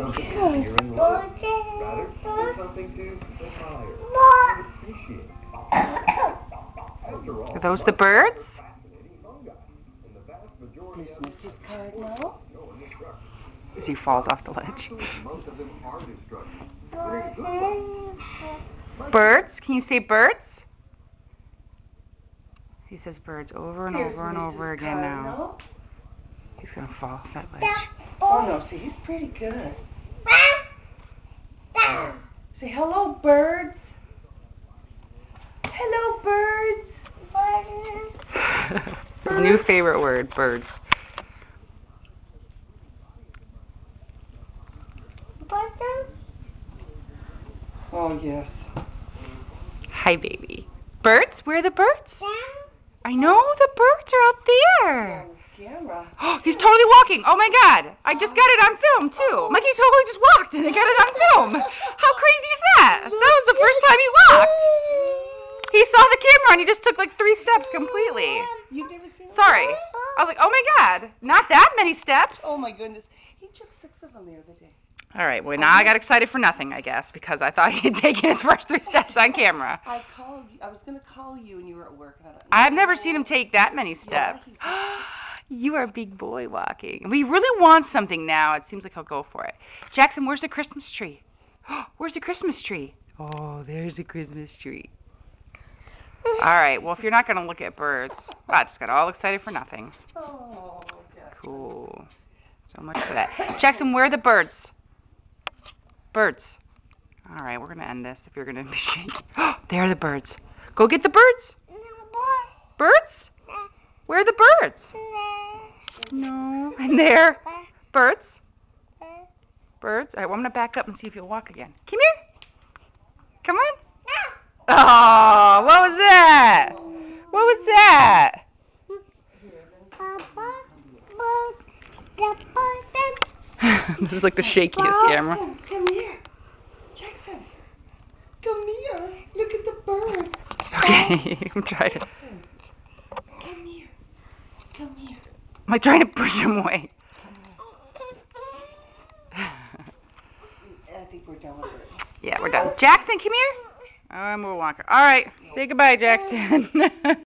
something higher in life. Rather, do something to admire and appreciate. After all, Are those the birds? His card now? As he falls off the ledge. Most of them are destructive. Birds? Can you say birds? He says birds over and over and over again now. He's going to fall off that ledge. Oh no, see, he's pretty good. Say hello, birds. Hello, birds. His new favorite word, birds. Oh yes. Hi, baby. Birds? Where are the birds? I know, the birds are up there. On camera. He's totally walking. Oh my God. I just got it on film too. Mikey totally just walked and they got it on film. How crazy is that? That was the first time he walked. He saw the camera and he just took like 3 steps completely. You've never seen him? Sorry. I was like, oh my God. Not that many steps. Oh my goodness. He took 6 of them the other day. All right. Well, now I got excited for nothing, I guess, because I thought he had taken his first 3 steps on camera. I called you. I was going to call you and you were at work. And I've never seen him take that many steps. You are a big boy walking. We really want something now. It seems like he'll go for it. Jackson, where's the Christmas tree? Where's the Christmas tree? Oh, there's the Christmas tree. All right. Well, if you're not going to look at birds, I just got all excited for nothing. Oh, Jackson. Cool. So much for that. Jackson, where are the birds? Birds. All right, we're going to end this if you're going to be shaky. There are the birds. Go get the birds. Birds? Where are the birds? No. And there. Birds. Birds. All right, well, I'm going to back up and see if you'll walk again. Come here. Come on. Oh, what was that? What was that? This is like the shakiest camera. Come here. Jackson. Come here. Look at the bird. Okay, I'm trying to. Come here. Come here. Am I trying to push him away? I think we're done with it. Yeah, we're done. Jackson, come here. I'm a walker. All right, say goodbye, Jackson.